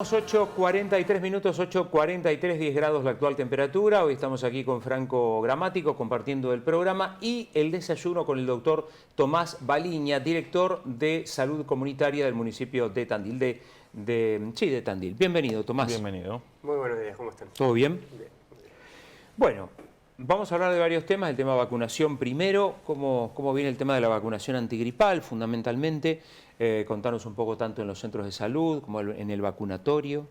8:43 minutos, 8:43, 10 grados la actual temperatura. Hoy estamos aquí con Franco Gramático compartiendo el programa y el desayuno con el doctor Tomás Baliña, director de Salud Comunitaria del municipio de Tandil. De Tandil. Bienvenido, Tomás. Bienvenido. Muy buenos días, ¿cómo están? ¿Todo bien? Bien. Bueno, vamos a hablar de varios temas. El tema de vacunación primero. ¿Cómo viene el tema de la vacunación antigripal, fundamentalmente? Contanos un poco tanto en los centros de salud como en el vacunatorio.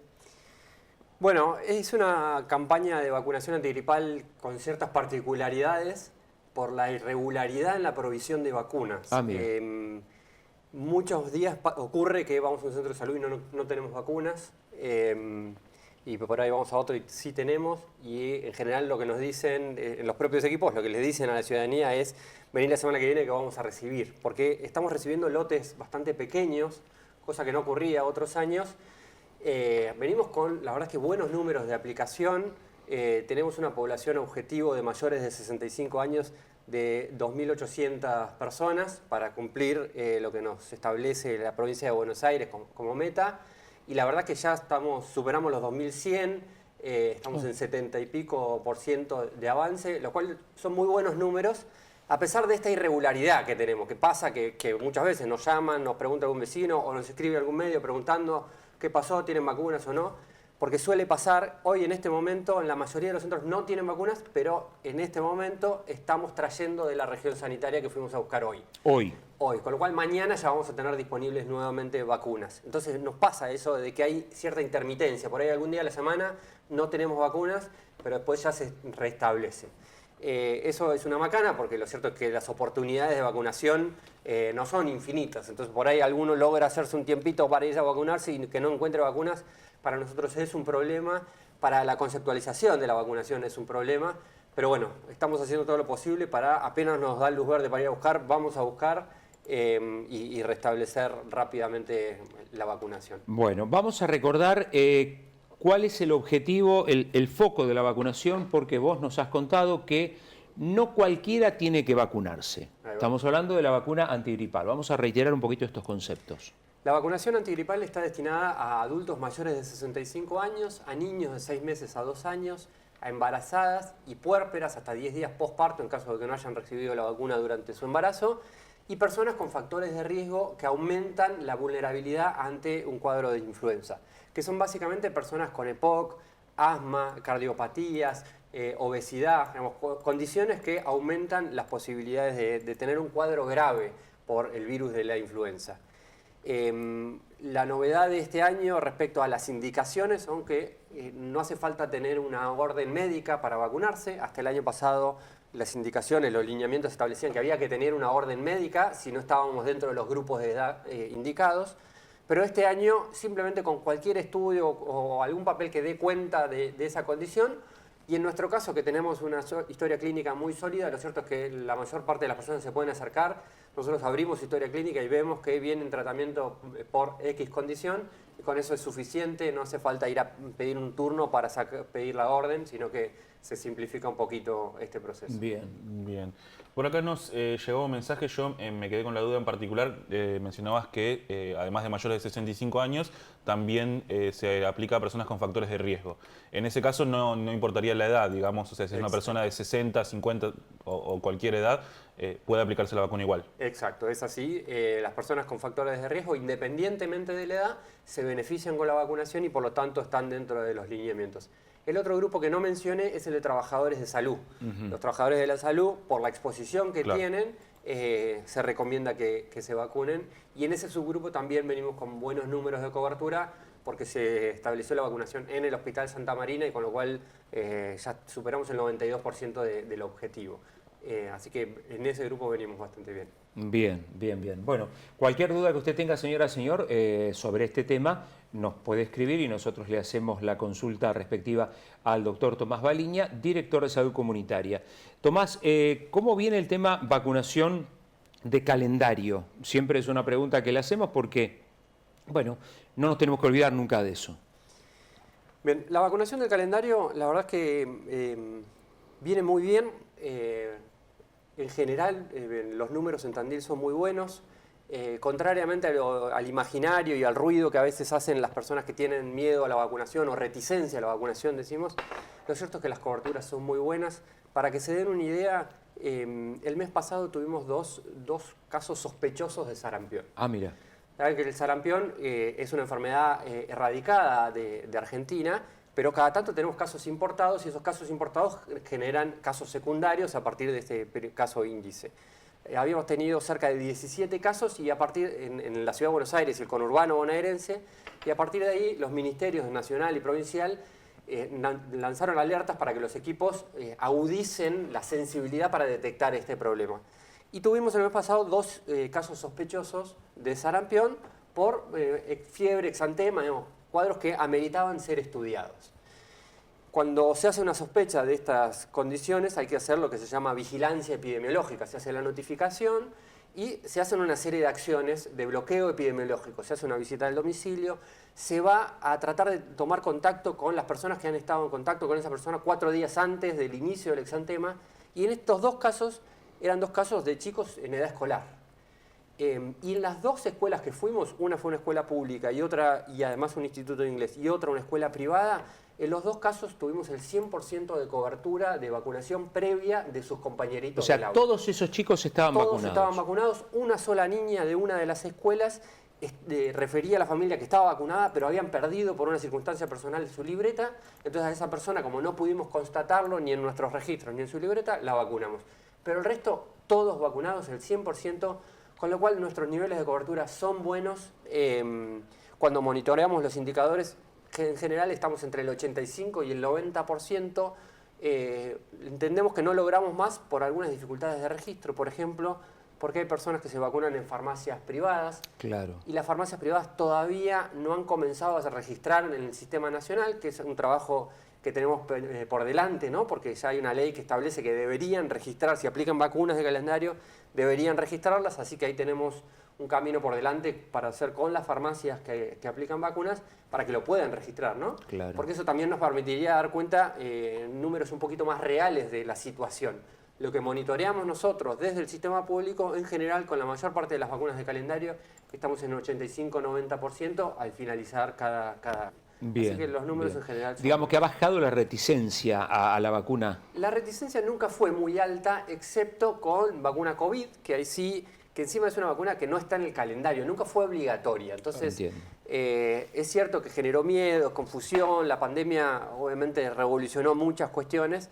Bueno, es una campaña de vacunación antigripal con ciertas particularidades por la irregularidad en la provisión de vacunas. Muchos días ocurre que vamos a un centro de salud y no tenemos vacunas, y por ahí vamos a otro y sí tenemos, y en general lo que nos dicen en los propios equipos, lo que les dicen a la ciudadanía es venir la semana que viene que vamos a recibir, porque estamos recibiendo lotes bastante pequeños, cosa que no ocurría otros años. Venimos con, la verdad es que buenos números de aplicación. Tenemos una población objetivo de mayores de 65 años de 2.800 personas para cumplir lo que nos establece la provincia de Buenos Aires como meta. Y la verdad que ya superamos los 2.100, estamos en 70 y pico % de avance, lo cual son muy buenos números, a pesar de esta irregularidad que tenemos, que pasa que muchas veces nos llaman, nos pregunta algún vecino o nos escribe algún medio preguntando qué pasó, tienen vacunas o no. Porque suele pasar, hoy en este momento, en la mayoría de los centros no tienen vacunas, pero en este momento estamos trayendo de la región sanitaria que fuimos a buscar hoy. Hoy, con lo cual mañana ya vamos a tener disponibles nuevamente vacunas. Entonces nos pasa eso de que hay cierta intermitencia. Por ahí algún día a la semana no tenemos vacunas, pero después ya se restablece. Eso es una macana porque lo cierto es que las oportunidades de vacunación no son infinitas. Entonces por ahí alguno logra hacerse un tiempito para ir a vacunarse y que no encuentre vacunas. Para nosotros es un problema, para la conceptualización de la vacunación es un problema, pero bueno, estamos haciendo todo lo posible para, apenas nos da luz verde para ir a buscar, vamos a buscar y restablecer rápidamente la vacunación. Bueno, vamos a recordar cuál es el objetivo, el foco de la vacunación, porque vos nos has contado que no cualquiera tiene que vacunarse. Estamos hablando de la vacuna antigripal. Vamos a reiterar un poquito estos conceptos. La vacunación antigripal está destinada a adultos mayores de 65 años, a niños de 6 meses a 2 años, a embarazadas y puérperas hasta 10 días posparto en caso de que no hayan recibido la vacuna durante su embarazo, y personas con factores de riesgo que aumentan la vulnerabilidad ante un cuadro de influenza, que son básicamente personas con EPOC, asma, cardiopatías, obesidad, digamos, condiciones que aumentan las posibilidades de tener un cuadro grave por el virus de la influenza. La novedad de este año respecto a las indicaciones son que no hace falta tener una orden médica para vacunarse. Hasta el año pasado las indicaciones, los lineamientos establecían que había que tener una orden médica si no estábamos dentro de los grupos de edad indicados. Pero este año simplemente con cualquier estudio o algún papel que dé cuenta de esa condición, y en nuestro caso, que tenemos una historia clínica muy sólida, lo cierto es que la mayor parte de las personas se pueden acercar. Nosotros abrimos historia clínica y vemos que viene en tratamiento por X condición, y con eso es suficiente, no hace falta ir a pedir un turno para pedir la orden, sino que se simplifica un poquito este proceso. Bien. Bien. Por acá nos llegó un mensaje, yo me quedé con la duda en particular, mencionabas que además de mayores de 65 años, también se aplica a personas con factores de riesgo. En ese caso no importaría la edad, digamos, o sea, si es una persona de 60, 50 o cualquier edad, puede aplicarse la vacuna igual. Exacto, es así. Las personas con factores de riesgo, independientemente de la edad, se benefician con la vacunación y por lo tanto están dentro de los lineamientos. El otro grupo que no mencioné es el de trabajadores de salud. Los trabajadores de la salud, por la exposición que tienen, se recomienda que se vacunen. Y en ese subgrupo también venimos con buenos números de cobertura porque se estableció la vacunación en el Hospital Santa Marina y con lo cual ya superamos el 92% del objetivo. Así que en ese grupo venimos bastante bien. Bien. Bueno, cualquier duda que usted tenga, señora, señor, sobre este tema, nos puede escribir y nosotros le hacemos la consulta respectiva al doctor Tomás Baliña, director de Salud Comunitaria. Tomás, ¿cómo viene el tema vacunación de calendario? Siempre es una pregunta que le hacemos porque, bueno, no nos tenemos que olvidar nunca de eso. Bien, la vacunación del calendario, la verdad es que viene muy bien. En general, los números en Tandil son muy buenos. Contrariamente al imaginario y al ruido que a veces hacen las personas que tienen miedo a la vacunación o reticencia a la vacunación, decimos, lo cierto es que las coberturas son muy buenas. Para que se den una idea, el mes pasado tuvimos dos casos sospechosos de sarampión. Ah, mira. Saben que el sarampión es una enfermedad erradicada de Argentina, pero cada tanto tenemos casos importados y esos casos importados generan casos secundarios a partir de este caso índice. Habíamos tenido cerca de 17 casos y a partir en la Ciudad de Buenos Aires, el conurbano bonaerense, y a partir de ahí los ministerios nacional y provincial lanzaron alertas para que los equipos agudicen la sensibilidad para detectar este problema. Y tuvimos el mes pasado 2 casos sospechosos de sarampión por fiebre, exantema, digamos, cuadros que ameritaban ser estudiados. Cuando se hace una sospecha de estas condiciones hay que hacer lo que se llama vigilancia epidemiológica. Se hace la notificación y se hacen una serie de acciones de bloqueo epidemiológico. Se hace una visita al domicilio, se va a tratar de tomar contacto con las personas que han estado en contacto con esa persona 4 días antes del inicio del exantema. Y en estos 2 casos, eran 2 casos de chicos en edad escolar. Y en las 2 escuelas que fuimos, una fue una escuela pública y otra, y además un instituto de inglés, y otra una escuela privada, en los 2 casos tuvimos el 100% de cobertura de vacunación previa de sus compañeritos. O sea, del aula. todos esos chicos estaban vacunados. Todos estaban vacunados. Una sola niña de una de las escuelas refería a la familia que estaba vacunada, pero habían perdido por una circunstancia personal su libreta. Entonces a esa persona, como no pudimos constatarlo ni en nuestros registros ni en su libreta, la vacunamos. Pero el resto, todos vacunados, el 100%, con lo cual nuestros niveles de cobertura son buenos. Cuando monitoreamos los indicadores, que en general estamos entre el 85 y el 90%, entendemos que no logramos más por algunas dificultades de registro, por ejemplo, porque hay personas que se vacunan en farmacias privadas. Claro. Y las farmacias privadas todavía no han comenzado a registrar en el sistema nacional, que es un trabajo que tenemos por delante, ¿no? Porque ya hay una ley que establece que deberían registrar, si aplican vacunas de calendario, deberían registrarlas, así que ahí tenemos un camino por delante para hacer con las farmacias que aplican vacunas para que lo puedan registrar, ¿no? Claro. Porque eso también nos permitiría dar cuenta números un poquito más reales de la situación. Lo que monitoreamos nosotros desde el sistema público, en general, con la mayor parte de las vacunas de calendario, estamos en 85-90% al finalizar cada. Bien, así que los números bien. en general son... Digamos que ha bajado la reticencia a la vacuna. La reticencia nunca fue muy alta, excepto con vacuna COVID, que ahí sí, que encima es una vacuna que no está en el calendario, nunca fue obligatoria. Entonces, es cierto que generó miedo, confusión, la pandemia obviamente revolucionó muchas cuestiones,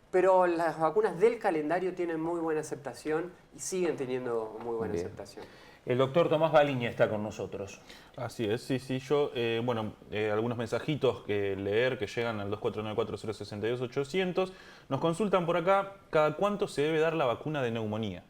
pero las vacunas del calendario tienen muy buena aceptación y siguen teniendo muy buena aceptación. El doctor Tomás Baliña está con nosotros. Así es, sí, sí. Yo, algunos mensajitos que leer que llegan al 2494062800. Nos consultan por acá, ¿cada cuánto se debe dar la vacuna de neumonía?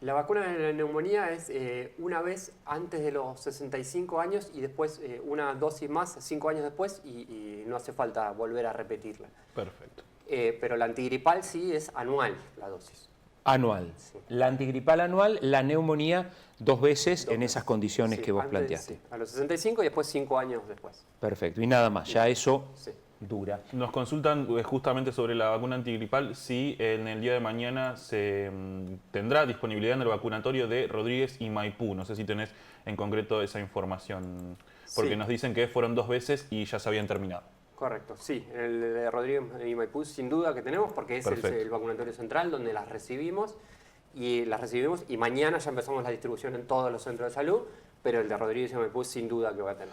La vacuna de la neumonía es una vez antes de los 65 años y después una dosis más 5 años después y no hace falta volver a repetirla. Perfecto. Pero la antigripal sí es anual la dosis. Anual. Sí. La antigripal anual, la neumonía 2 veces en esas condiciones que vos planteaste. Sí, a los 65 y después 5 años después. Perfecto. Y nada más, ya eso dura. Nos consultan justamente sobre la vacuna antigripal, si en el día de mañana se tendrá disponibilidad en el vacunatorio de Rodríguez y Maipú. No sé si tenés en concreto esa información, porque nos dicen que fueron 2 veces y ya se habían terminado. Correcto, sí. El de Rodríguez y Maipú sin duda que tenemos porque es el vacunatorio central donde las recibimos y mañana ya empezamos la distribución en todos los centros de salud, pero el de Rodríguez y Maipú sin duda que va a tener.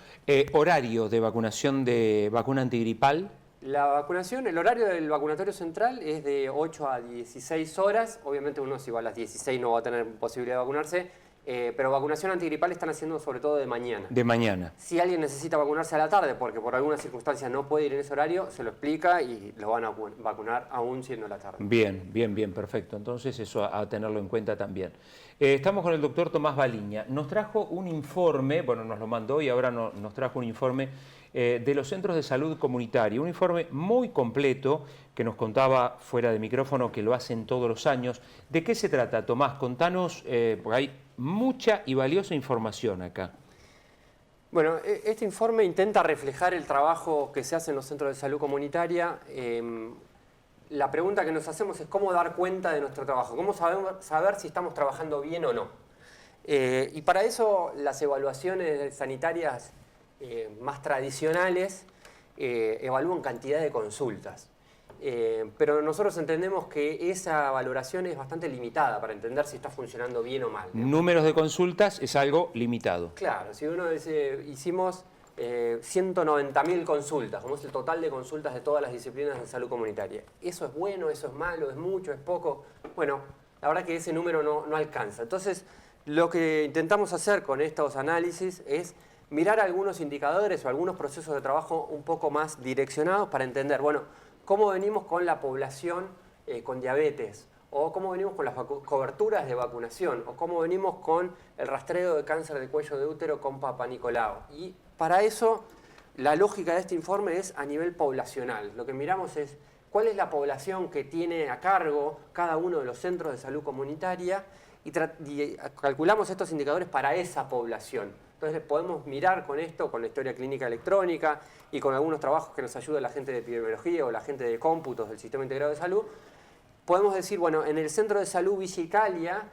¿Horario de vacunación de vacuna antigripal? La vacunación, el horario del vacunatorio central es de 8 a 16 horas. Obviamente uno si va a las 16 no va a tener posibilidad de vacunarse. Pero vacunación antigripal están haciendo sobre todo de mañana. De mañana. Si alguien necesita vacunarse a la tarde porque por alguna circunstancia no puede ir en ese horario, se lo explica y lo van a vacunar aún siendo la tarde. Bien, bien, bien, perfecto. Entonces eso a tenerlo en cuenta también. Estamos con el doctor Tomás Baliña. Nos trajo un informe, bueno, nos lo mandó y ahora nos trajo un informe de los centros de salud comunitaria. Un informe muy completo que nos contaba fuera de micrófono que lo hacen todos los años. ¿De qué se trata, Tomás? Contanos, porque hay mucha y valiosa información acá. Bueno, este informe intenta reflejar el trabajo que se hace en los centros de salud comunitaria. La pregunta que nos hacemos es cómo dar cuenta de nuestro trabajo, cómo saber si estamos trabajando bien o no. Y para eso las evaluaciones sanitarias más tradicionales evalúan cantidad de consultas. Pero nosotros entendemos que esa valoración es bastante limitada para entender si está funcionando bien o mal, ¿no? Números de consultas es algo limitado. Claro, si uno dice, hicimos 190.000 consultas, como es el total de consultas de todas las disciplinas de salud comunitaria. ¿Eso es bueno, eso es malo, es mucho, es poco? Bueno, la verdad que ese número no alcanza. Entonces, lo que intentamos hacer con estos análisis es mirar algunos indicadores o algunos procesos de trabajo un poco más direccionados para entender, bueno, cómo venimos con la población con diabetes, o cómo venimos con las coberturas de vacunación, o cómo venimos con el rastreo de cáncer de cuello de útero con Papa Nicolau. Y para eso, la lógica de este informe es a nivel poblacional. Lo que miramos es cuál es la población que tiene a cargo cada uno de los centros de salud comunitaria y calculamos estos indicadores para esa población. Entonces podemos mirar con esto, con la historia clínica electrónica y con algunos trabajos que nos ayuda la gente de epidemiología o la gente de cómputos del Sistema Integrado de Salud. Podemos decir, bueno, en el Centro de Salud Villa Italia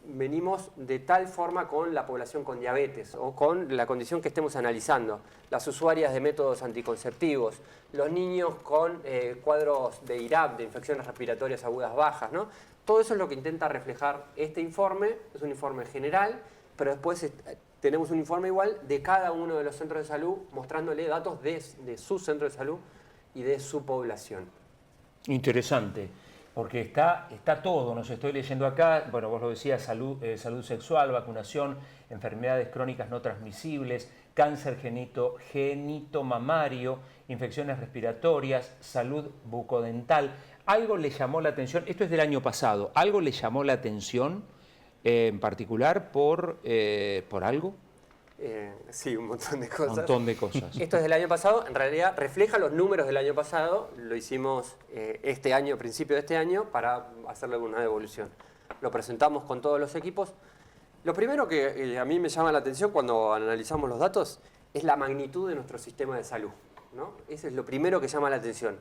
venimos de tal forma con la población con diabetes o con la condición que estemos analizando, las usuarias de métodos anticonceptivos, los niños con cuadros de IRAP, de infecciones respiratorias agudas bajas, ¿no? Todo eso es lo que intenta reflejar este informe, es un informe general, pero después tenemos un informe igual de cada uno de los centros de salud mostrándole datos de su centro de salud y de su población. Interesante, porque está todo, nos estoy leyendo acá, bueno, vos lo decías, salud sexual, vacunación, enfermedades crónicas no transmisibles, cáncer genito-mamario, infecciones respiratorias, salud bucodental. ¿Algo le llamó la atención? Esto es del año pasado. ¿Algo le llamó la atención en particular por algo? Sí, un montón de cosas. Un montón de cosas. Esto es del año pasado, en realidad refleja los números del año pasado, lo hicimos este año, principio de este año, para hacerle una devolución. Lo presentamos con todos los equipos. Lo primero que a mí me llama la atención cuando analizamos los datos es la magnitud de nuestro sistema de salud, ¿no? Eso es lo primero que llama la atención.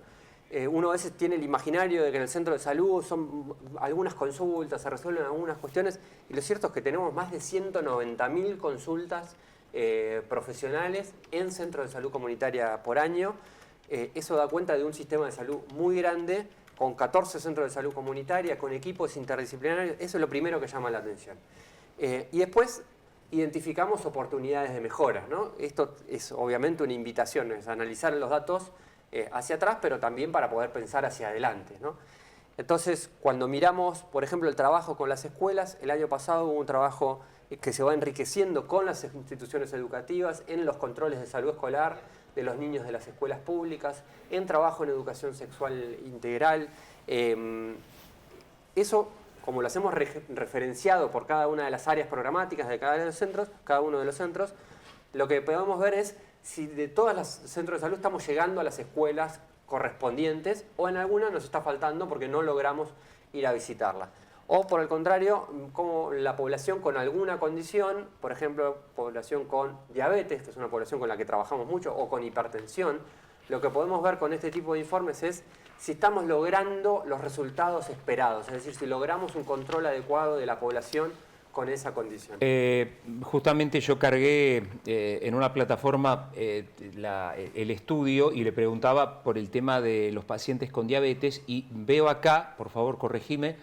Uno a veces tiene el imaginario de que en el centro de salud son algunas consultas, se resuelven algunas cuestiones, y lo cierto es que tenemos más de 190.000 consultas profesionales en centros de salud comunitaria por año. Eso da cuenta de un sistema de salud muy grande, con 14 centros de salud comunitaria, con equipos interdisciplinarios. Eso es lo primero que llama la atención. Y después identificamos oportunidades de mejora, ¿no? Esto es obviamente una invitación, es analizar los datos hacia atrás, pero también para poder pensar hacia adelante, ¿no? Entonces, cuando miramos, por ejemplo, el trabajo con las escuelas, el año pasado hubo un trabajo que se va enriqueciendo con las instituciones educativas, en los controles de salud escolar de los niños de las escuelas públicas, en trabajo en educación sexual integral. Eso, como lo hacemos referenciado por cada una de las áreas programáticas de cada uno de los centros, lo que podemos ver es si de todos los centros de salud estamos llegando a las escuelas correspondientes o en alguna nos está faltando porque no logramos ir a visitarla. O por el contrario, como la población con alguna condición, por ejemplo, población con diabetes, que es una población con la que trabajamos mucho, o con hipertensión, lo que podemos ver con este tipo de informes es si estamos logrando los resultados esperados, es decir, si logramos un control adecuado de la población con esa condición. Justamente yo cargué en una plataforma el estudio y le preguntaba por el tema de los pacientes con diabetes y veo acá, por favor corregime,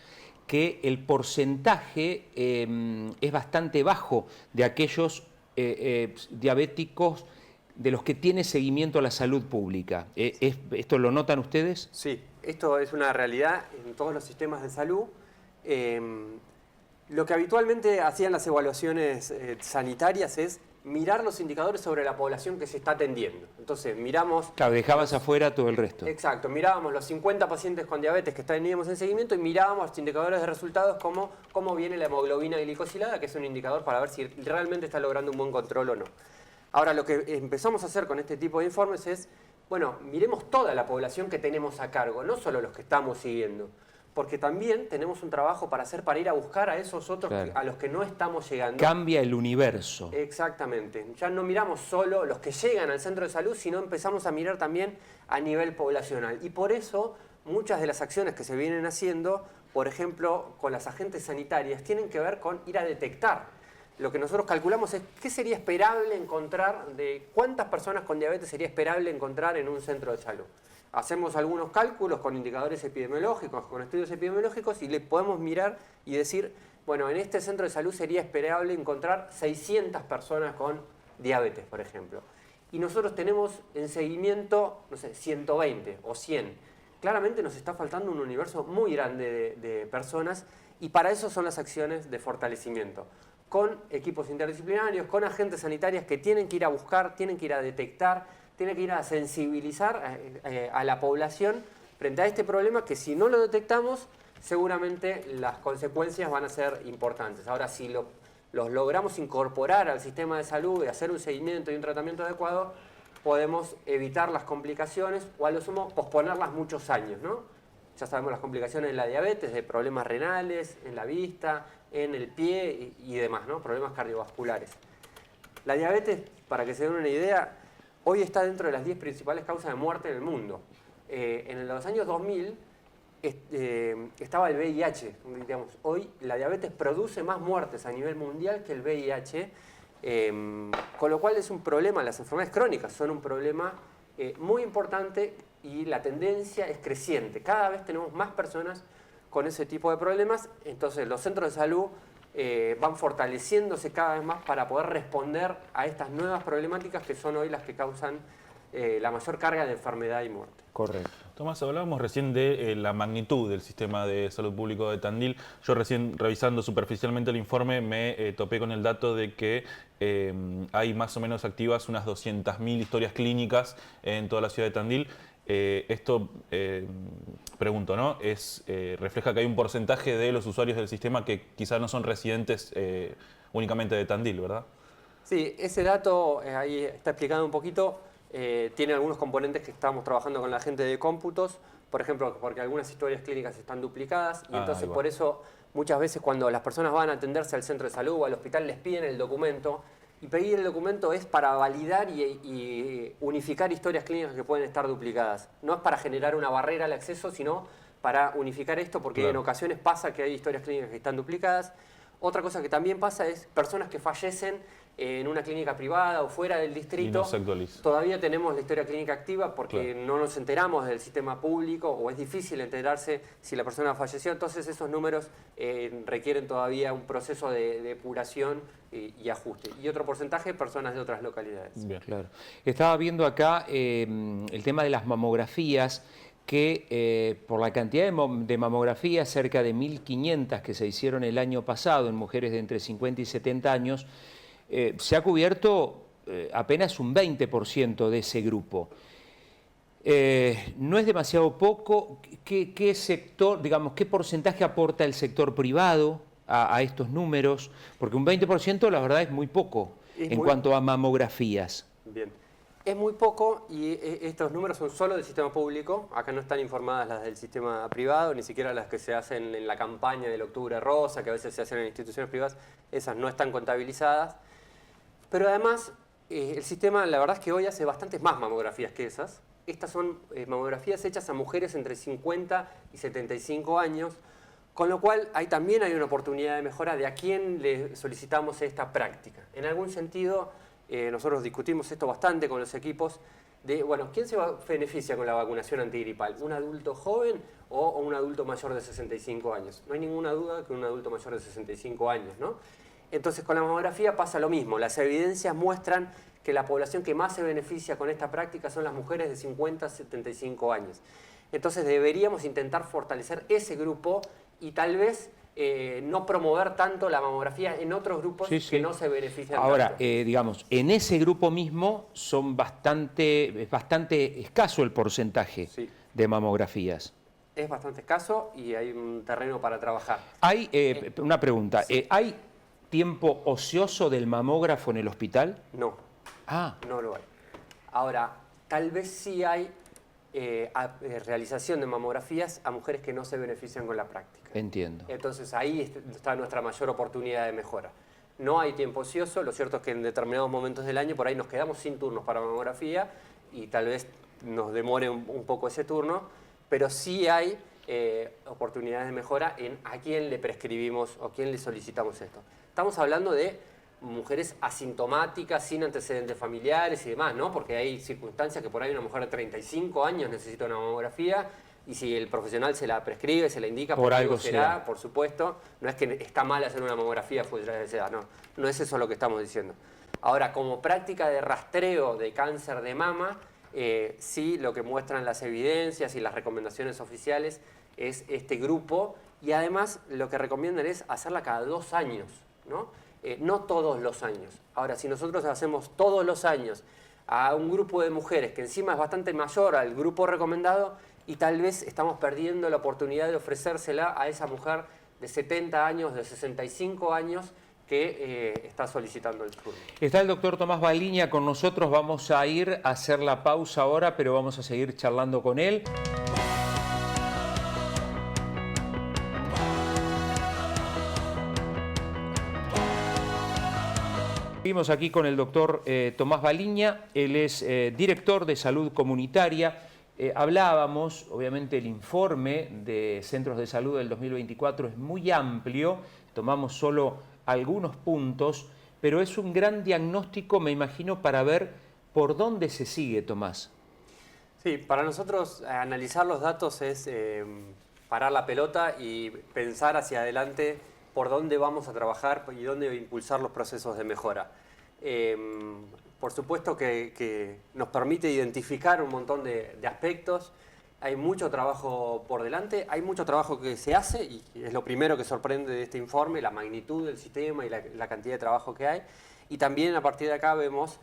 que el porcentaje es bastante bajo de aquellos diabéticos de los que tiene seguimiento a la salud pública. ¿Esto lo notan ustedes? Sí, esto es una realidad en todos los sistemas de salud. Lo que habitualmente hacían las evaluaciones sanitarias es mirar los indicadores sobre la población que se está atendiendo. Entonces, miramos... Claro, dejabas afuera todo el resto. Exacto, mirábamos los 50 pacientes con diabetes que teníamos en seguimiento y mirábamos los indicadores de resultados como cómo viene la hemoglobina glicosilada, que es un indicador para ver si realmente está logrando un buen control o no. Ahora, lo que empezamos a hacer con este tipo de informes es, bueno, miremos toda la población que tenemos a cargo, no solo los que estamos siguiendo. Porque también tenemos un trabajo para hacer para ir a buscar a esos otros claro, a los que no estamos llegando. Cambia el universo. Exactamente. Ya no miramos solo los que llegan al centro de salud, sino empezamos a mirar también a nivel poblacional. Y por eso muchas de las acciones que se vienen haciendo por ejemplo, con las agentes sanitarias, tienen que ver con ir a detectar. Lo que nosotros calculamos es qué sería esperable encontrar, de cuántas personas con diabetes sería esperable encontrar en un centro de salud. Hacemos algunos cálculos con indicadores epidemiológicos, con estudios epidemiológicos, y le podemos mirar y decir, bueno, en este centro de salud sería esperable encontrar 600 personas con diabetes, por ejemplo. Y nosotros tenemos en seguimiento, no sé, 120 o 100. Claramente nos está faltando un universo muy grande de personas, y para eso son las acciones de fortalecimiento, con equipos interdisciplinarios, con agentes sanitarias que tienen que ir a buscar, tienen que ir a detectar, tienen que ir a sensibilizar a la población frente a este problema que, si no lo detectamos, seguramente las consecuencias van a ser importantes. Ahora, si los logramos incorporar al sistema de salud y hacer un seguimiento y un tratamiento adecuado, podemos evitar las complicaciones o, a lo sumo, posponerlas muchos años, ¿no? Ya sabemos las complicaciones de la diabetes, de problemas renales, en la vista, en el pie y demás, ¿no? Problemas cardiovasculares. La diabetes, para que se den una idea, hoy está dentro de las 10 principales causas de muerte en el mundo. En los años 2000 estaba el VIH, digamos. Hoy la diabetes produce más muertes a nivel mundial que el VIH, con lo cual es un problema. Las enfermedades crónicas son un problema muy importante, y la tendencia es creciente. Cada vez tenemos más personas con ese tipo de problemas, entonces los centros de salud van fortaleciéndose cada vez más para poder responder a estas nuevas problemáticas que son hoy las que causan la mayor carga de enfermedad y muerte. Correcto. Tomás, hablábamos recién de la magnitud del sistema de salud público de Tandil. Yo recién, revisando superficialmente el informe, me topé con el dato de que hay más o menos activas unas 200.000 historias clínicas en toda la ciudad de Tandil. Esto, pregunto, ¿no? Refleja que hay un porcentaje de los usuarios del sistema que quizás no son residentes únicamente de Tandil, ¿verdad? Sí, ese dato ahí está explicado un poquito. Tiene algunos componentes que estamos trabajando con la gente de cómputos, por ejemplo, porque algunas historias clínicas están duplicadas, y entonces por eso muchas veces cuando las personas van a atenderse al centro de salud o al hospital les piden el documento, y pedir el documento es para validar y unificar historias clínicas que pueden estar duplicadas. No es para generar una barrera al acceso, sino para unificar esto, porque en ocasiones pasa que hay historias clínicas que están duplicadas. Otra cosa que también pasa es personas que fallecen en una clínica privada o fuera del distrito. Y no se actualiza. Todavía tenemos la historia clínica activa porque no nos enteramos del sistema público, o es difícil enterarse si la persona falleció. Entonces esos números requieren todavía un proceso de depuración y ajuste. Y otro porcentaje, personas de otras localidades. Bien. Claro. Estaba viendo acá el tema de las mamografías, que por la cantidad de mamografías, cerca de 1.500 que se hicieron el año pasado en mujeres de entre 50 y 70 años, se ha cubierto apenas un 20% de ese grupo. ¿No es demasiado poco? ¿Qué sector, digamos, qué porcentaje aporta el sector privado a estos números? Porque un 20% la verdad es muy poco en cuanto a mamografías. Bien. Es muy poco, y estos números son solo del sistema público. Acá no están informadas las del sistema privado, ni siquiera las que se hacen en la campaña del Octubre Rosa, que a veces se hacen en instituciones privadas. Esas no están contabilizadas. Pero además, el sistema, la verdad es que hoy hace bastantes más mamografías que esas. Estas son mamografías hechas a mujeres entre 50 y 75 años, con lo cual también hay una oportunidad de mejora de a quién le solicitamos esta práctica. En algún sentido, nosotros discutimos esto bastante con los equipos, de, bueno, ¿quién se beneficia con la vacunación antigripal? ¿Un adulto joven o un adulto mayor de 65 años? No hay ninguna duda que un adulto mayor de 65 años, ¿no? Entonces, con la mamografía pasa lo mismo. Las evidencias muestran que la población que más se beneficia con esta práctica son las mujeres de 50 a 75 años. Entonces, deberíamos intentar fortalecer ese grupo y tal vez no promover tanto la mamografía en otros grupos que no se benefician Ahora, tanto. digamos, en ese grupo mismo es bastante escaso el porcentaje de mamografías. Es bastante escaso y hay un terreno para trabajar. Hay una pregunta, ¿hay tiempo ocioso del mamógrafo en el hospital? No, no lo hay. Ahora, tal vez sí hay realización de mamografías a mujeres que no se benefician con la práctica. Entiendo. Entonces ahí está nuestra mayor oportunidad de mejora. No hay tiempo ocioso, lo cierto es que en determinados momentos del año por ahí nos quedamos sin turnos para mamografía y tal vez nos demore un poco ese turno, pero sí hay oportunidades de mejora en a quién le prescribimos o a quién le solicitamos esto. Estamos hablando de mujeres asintomáticas, sin antecedentes familiares y demás, ¿no? Porque hay circunstancias que por ahí una mujer de 35 años necesita una mamografía y si el profesional se la prescribe, se la indica, por algo será, por supuesto. No es que está mal hacer una mamografía fuera de esa edad, no. No es eso lo que estamos diciendo. Ahora, como práctica de rastreo de cáncer de mama, sí lo que muestran las evidencias y las recomendaciones oficiales es este grupo y además lo que recomiendan es hacerla cada 2 años, ¿no? No todos los años. Ahora, si nosotros hacemos todos los años a un grupo de mujeres que encima es bastante mayor al grupo recomendado y tal vez estamos perdiendo la oportunidad de ofrecérsela a esa mujer de 70 años, de 65 años que está solicitando el turno. Está el doctor Tomás Baliña con nosotros, vamos a ir a hacer la pausa ahora, pero vamos a seguir charlando con él. Seguimos aquí con el doctor Tomás Baliña, él es director de salud comunitaria. Hablábamos, obviamente el informe de centros de salud del 2024 es muy amplio, tomamos solo algunos puntos, pero es un gran diagnóstico, me imagino, para ver por dónde se sigue, Tomás. Sí, para nosotros analizar los datos es parar la pelota y pensar hacia adelante por dónde vamos a trabajar y dónde impulsar los procesos de mejora. Por supuesto que nos permite identificar un montón de aspectos. Hay mucho trabajo por delante, hay mucho trabajo que se hace y es lo primero que sorprende de este informe, la magnitud del sistema y la cantidad de trabajo que hay. Y también a partir de acá vemos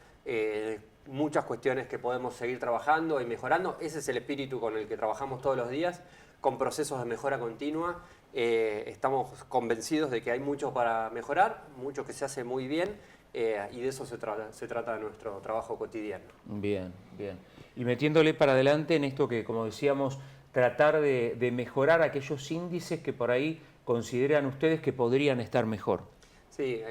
muchas cuestiones que podemos seguir trabajando y mejorando. Ese es el espíritu con el que trabajamos todos los días, con procesos de mejora continua. Estamos convencidos de que hay mucho para mejorar, mucho que se hace muy bien y de eso se trata nuestro trabajo cotidiano. Bien, bien. Y metiéndole para adelante en esto que, como decíamos, tratar de mejorar aquellos índices que por ahí consideran ustedes que podrían estar mejor. Sí,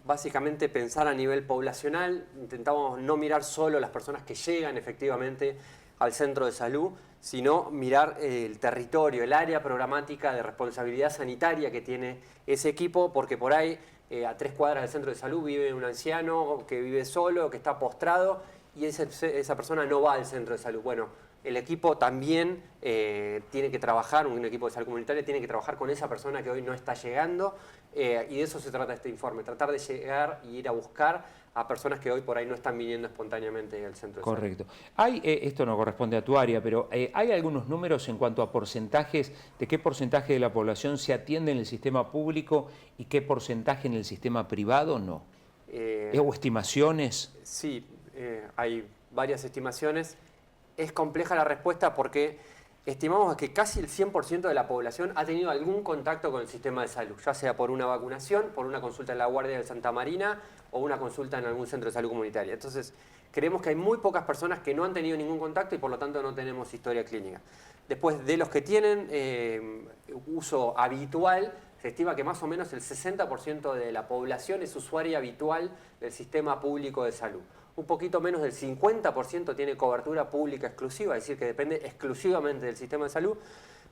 básicamente pensar a nivel poblacional, intentamos no mirar solo las personas que llegan efectivamente al centro de salud, sino mirar el territorio, el área programática de responsabilidad sanitaria que tiene ese equipo, porque por ahí a 3 cuadras del centro de salud vive un anciano que vive solo, que está postrado, y esa persona no va al centro de salud. Bueno, el equipo también tiene que trabajar, un equipo de salud comunitaria tiene que trabajar con esa persona que hoy no está llegando, y de eso se trata este informe, tratar de llegar y ir a buscar a personas que hoy por ahí no están viniendo espontáneamente al centro de salud. Correcto. Esto no corresponde a tu área, pero ¿hay algunos números en cuanto a porcentajes de qué porcentaje de la población se atiende en el sistema público y qué porcentaje en el sistema privado? No. ¿O estimaciones? Sí, hay varias estimaciones. Es compleja la respuesta porque estimamos que casi el 100% de la población ha tenido algún contacto con el sistema de salud, ya sea por una vacunación, por una consulta en la Guardia de Santa Marina o una consulta en algún centro de salud comunitaria. Entonces, creemos que hay muy pocas personas que no han tenido ningún contacto y por lo tanto no tenemos historia clínica. Después, de los que tienen uso habitual, se estima que más o menos el 60% de la población es usuaria habitual del sistema público de salud. Un poquito menos del 50% tiene cobertura pública exclusiva, es decir, que depende exclusivamente del sistema de salud.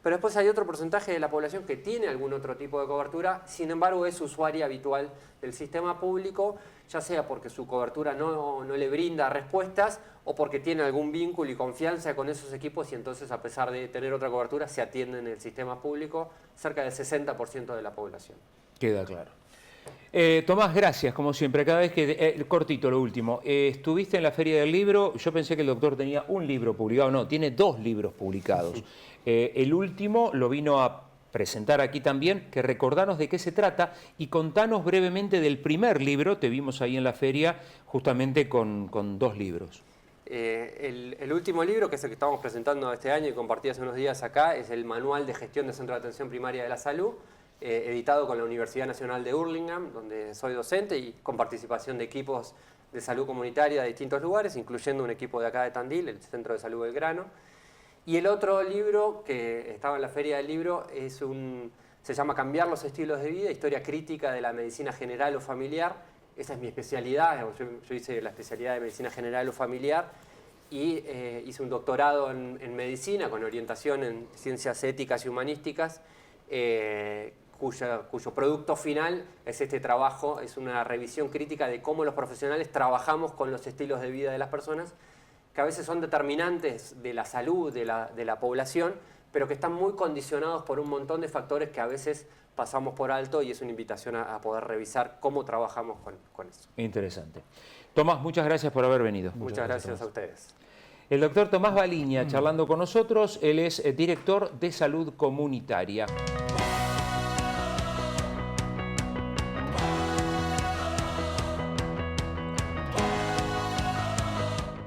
Pero después hay otro porcentaje de la población que tiene algún otro tipo de cobertura, sin embargo es usuaria habitual del sistema público, ya sea porque su cobertura no le brinda respuestas o porque tiene algún vínculo y confianza con esos equipos y entonces a pesar de tener otra cobertura se atiende en el sistema público cerca del 60% de la población. Queda claro. Tomás, gracias, como siempre. Cada vez que... cortito, lo último. Estuviste en la Feria del Libro. Yo pensé que el doctor tenía un libro publicado. No, tiene 2 libros publicados. El último lo vino a presentar aquí también, que recordanos de qué se trata y contanos brevemente del primer libro. Te vimos ahí en la feria justamente con 2 libros. El último libro, que es el que estamos presentando este año y compartí hace unos días acá, es el Manual de Gestión de Centro de Atención Primaria de la Salud, editado con la Universidad Nacional de Hurlingham, donde soy docente y con participación de equipos de salud comunitaria de distintos lugares, incluyendo un equipo de acá de Tandil, el Centro de Salud Belgrano. Y el otro libro que estaba en la Feria del Libro se llama Cambiar los estilos de vida, historia crítica de la medicina general o familiar. Esa es mi especialidad, yo hice la especialidad de medicina general o familiar y hice un doctorado en medicina con orientación en ciencias éticas y humanísticas, cuyo producto final es este trabajo, es una revisión crítica de cómo los profesionales trabajamos con los estilos de vida de las personas, que a veces son determinantes de la salud de la población, pero que están muy condicionados por un montón de factores que a veces pasamos por alto, y es una invitación a poder revisar cómo trabajamos con eso. Interesante. Tomás, muchas gracias por haber venido. Muchas gracias a ustedes. El doctor Tomás Baliña charlando con nosotros, él es director de salud comunitaria.